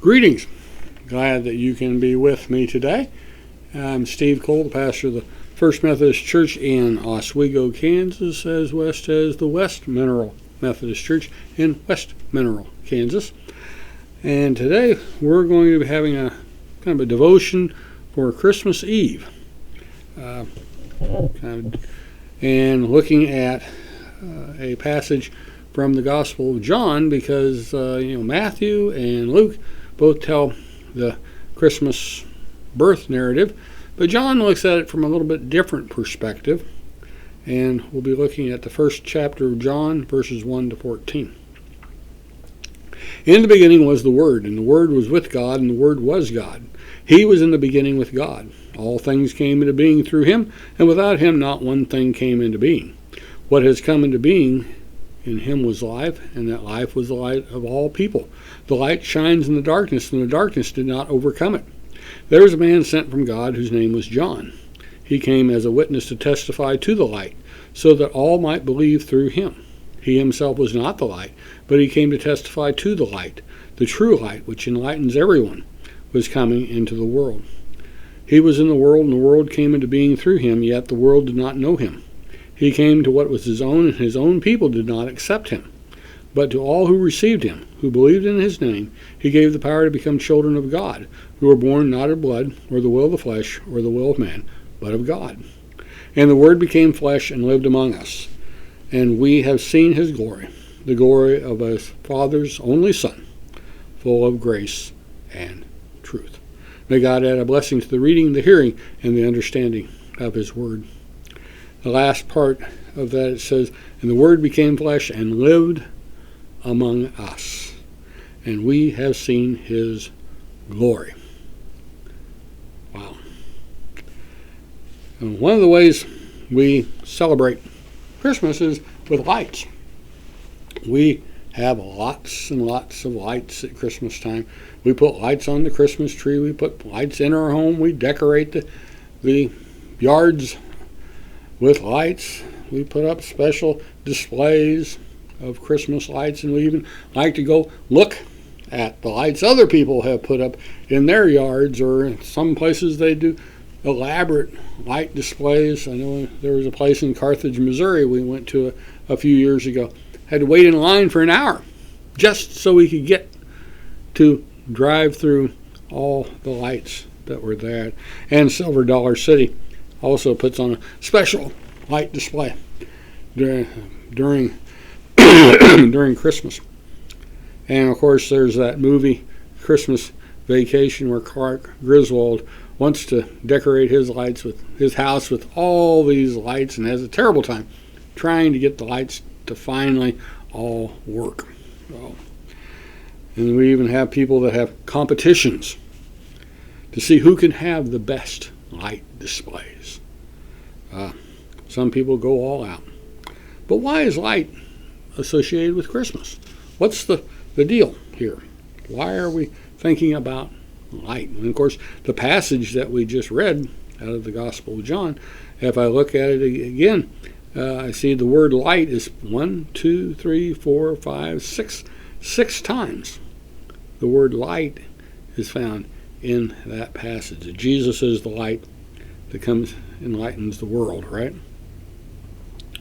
Greetings. Glad that you can be with me today. I'm Steve Cole, the pastor of the First Methodist Church in Oswego, Kansas, as west as the West Mineral Methodist Church in West Mineral, Kansas. And today we're going to be having a kind of a devotion for Christmas Eve. And looking at a passage from the Gospel of John, because Matthew and Luke both tell the Christmas birth narrative, but John looks at it from a little bit different perspective, and we'll be looking at the first chapter of John, verses 1 to 14. In the beginning was the Word, and the Word was with God, and the Word was God. He was in the beginning with God. All things came into being through him, and without him not one thing came into being. What has come into being in him was life, and that life was the light of all people. The light shines in the darkness, and the darkness did not overcome it. There was a man sent from God whose name was John. He came as a witness to testify to the light, so that all might believe through him. He himself was not the light, but he came to testify to the light. The true light, which enlightens everyone, was coming into the world. He was in the world, and the world came into being through him, yet the world did not know him. He came to what was his own, and his own people did not accept him. But to all who received him, who believed in his name, he gave the power to become children of God, who were born not of blood, or the will of the flesh, or the will of man, but of God. And the Word became flesh and lived among us. And we have seen his glory, the glory of his Father's only Son, full of grace and truth. May God add a blessing to the reading, the hearing, and the understanding of his word. The last part of that, it says, and the Word became flesh and lived among us, and we have seen his glory. Wow. And one of the ways we celebrate Christmas is with lights. We have lots and lots of lights at Christmas time. We put lights on the Christmas tree. We put lights in our home. We decorate the yards with lights. We put up special displays of Christmas lights, and we even like to go look at the lights other people have put up in their yards, or in some places they do elaborate light displays. I know there was a place in Carthage, Missouri we went to a few years ago. Had to wait in line for an hour just so we could get to drive through all the lights that were there. And Silver Dollar City also puts on a special light display during during Christmas. And of course there's that movie Christmas Vacation, where Clark Griswold wants to decorate his house with all these lights, and has a terrible time trying to get the lights to finally all work. And we even have people that have competitions to see who can have the best light displays. Some people go all out. But why is light associated with Christmas? What's the deal here? Why are we thinking about light? And of course, the passage that we just read out of the Gospel of John, if I look at it again, I see the word light is 1, 2, 3, 4, 5, 6 times. The word light is found in that passage. Jesus is the light that comes, enlightens the world, right?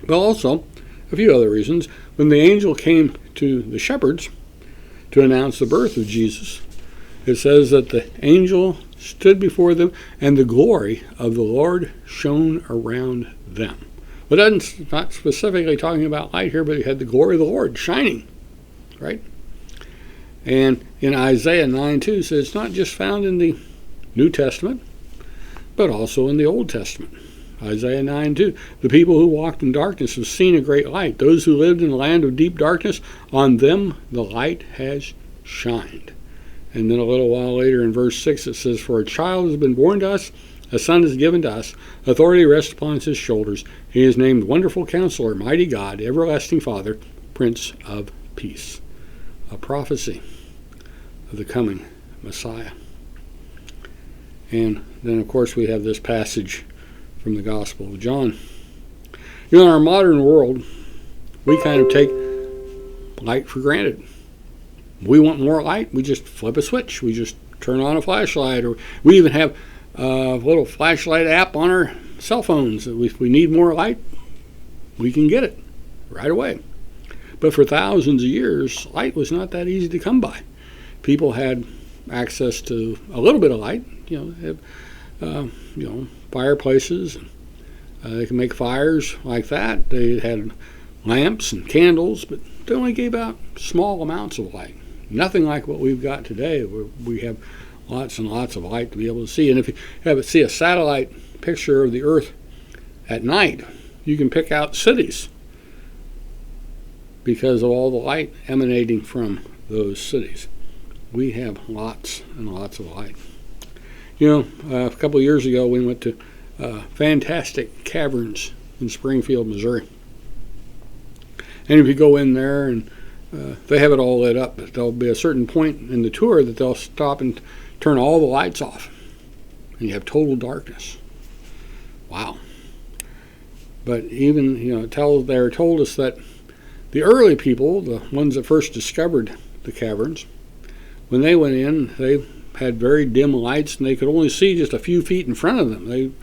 But also, a few other reasons. When the angel came to the shepherds to announce the birth of Jesus, it says that the angel stood before them, and the glory of the Lord shone around them. But it's not specifically talking about light here, but he had the glory of the Lord shining, right? And in Isaiah 9:2 it says it's not just found in the New Testament, but also in the Old Testament. Isaiah 9:2, the people who walked in darkness have seen a great light. Those who lived in the land of deep darkness, on them the light has shined. And then a little while later in verse 6 it says, for a child has been born to us, a son is given to us, authority rests upon his shoulders. He is named Wonderful Counselor, Mighty God, Everlasting Father, Prince of Peace. A prophecy of the coming Messiah. And then of course we have this passage from the Gospel of John. In our modern world, we kind of take light for granted. we want more light, we just flip a switch. We just turn on a flashlight, or we even have a little flashlight app on our cell phones. If we need more light, we can get it right away. But for thousands of years, light was not that easy to come by. People had access to a little bit of light, fireplaces. They could make fires like that. They had lamps and candles, but they only gave out small amounts of light. Nothing like what we've got today, where we have lots and lots of light to be able to see. And if you see a satellite picture of the Earth at night, you can pick out cities because of all the light emanating from those cities. We have lots and lots of light. A couple of years ago, we went to fantastic caverns in Springfield, Missouri. And if you go in there, and they have it all lit up, there'll be a certain point in the tour that they'll stop and turn all the lights off, and you have total darkness. Wow. But even, they're told us that the early people, the ones that first discovered the caverns, when they went in, they had very dim lights, and they could only see just a few feet in front of them.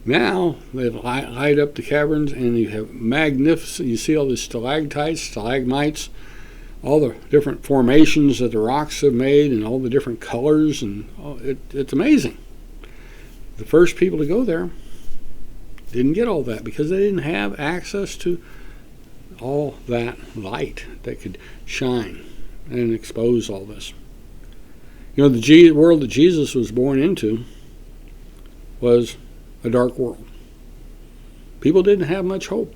Now they light up the caverns, and you have magnificent. You see all the stalactites, stalagmites, all the different formations that the rocks have made, and all the different colors, and it's amazing. The first people to go there didn't get all that because they didn't have access to all that light that could shine and expose all this. The world that Jesus was born into was a dark world. People didn't have much hope.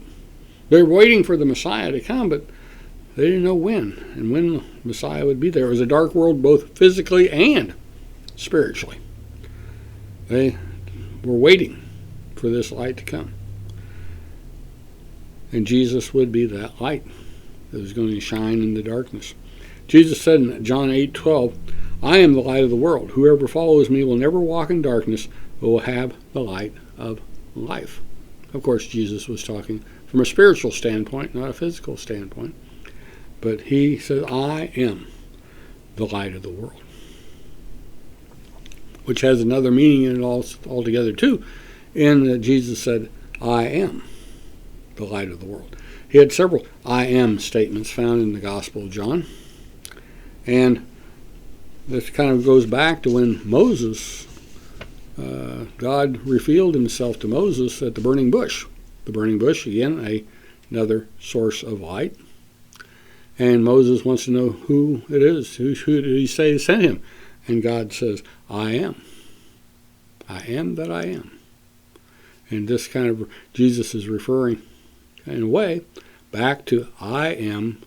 They were waiting for the Messiah to come, but they didn't know when the Messiah would be there. It was a dark world both physically and spiritually. They were waiting for this light to come. And Jesus would be that light that was going to shine in the darkness. Jesus said in John 8:12, I am the light of the world. Whoever follows me will never walk in darkness, but will have the light of life. Of course, Jesus was talking from a spiritual standpoint, not a physical standpoint. But he said, I am the light of the world. Which has another meaning in it altogether too. And Jesus said, I am the light of the world. He had several I am statements found in the Gospel of John. And this kind of goes back to when Moses, God revealed himself to Moses at the burning bush. The burning bush, again, another source of light. And Moses wants to know who it is. Who did he say sent him? And God says, I am. I am that I am. And this kind of, Jesus is referring, in a way, back to I am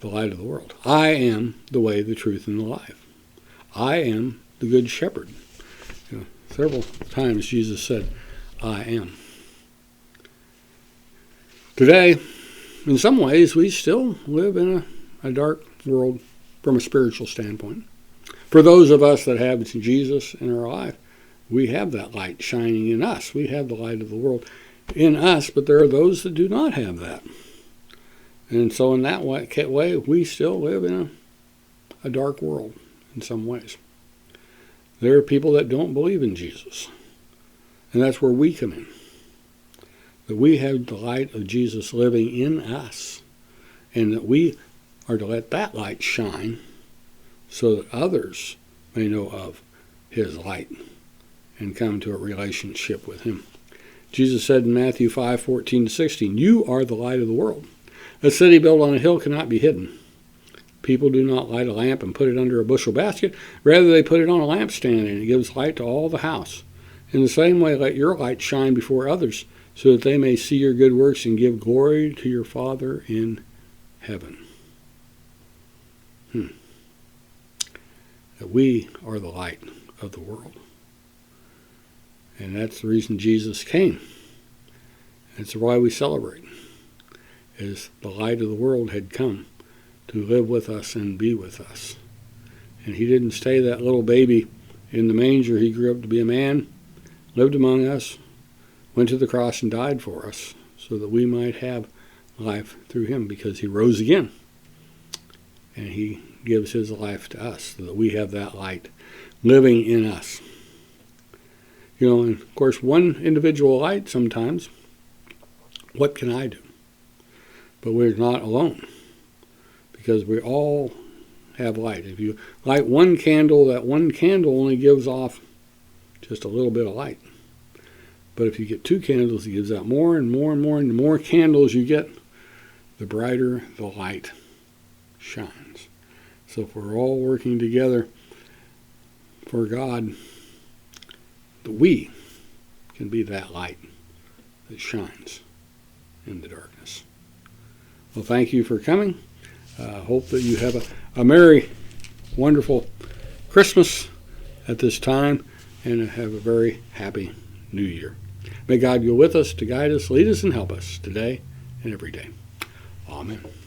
the light of the world. I am the way, the truth, and the life. I am the good shepherd. Several times Jesus said, I am. Today, in some ways, we still live in a dark world from a spiritual standpoint. For those of us that have Jesus in our life, we have that light shining in us. We have the light of the world in us, but there are those that do not have that. And so in that way, we still live in a dark world in some ways. There are people that don't believe in Jesus. And that's where we come in. That we have the light of Jesus living in us. And that we are to let that light shine so that others may know of his light and come to a relationship with him. Jesus said in Matthew 5:14-16, you are the light of the world. A city built on a hill cannot be hidden. People do not light a lamp and put it under a bushel basket. Rather, they put it on a lampstand, and it gives light to all the house. In the same way, let your light shine before others, so that they may see your good works and give glory to your Father in heaven. That we are the light of the world. And that's the reason Jesus came. That's why we celebrate. Is the light of the world had come to live with us and be with us. And he didn't stay that little baby in the manger. He grew up to be a man, lived among us, went to the cross and died for us so that we might have life through him because he rose again. and he gives his life to us so that we have that light living in us. And of course, one individual light sometimes, what can I do? But we're not alone, because we all have light. If you light one candle, that one candle only gives off just a little bit of light. But if you get two candles, it gives out more and more and more, and the more candles you get, the brighter the light shines. So if we're all working together for God, we can be that light that shines in the darkness. Well, thank you for coming. Hope that you have a merry, wonderful Christmas at this time, and have a very happy New Year. May God go with us to guide us, lead us, and help us today and every day. Amen.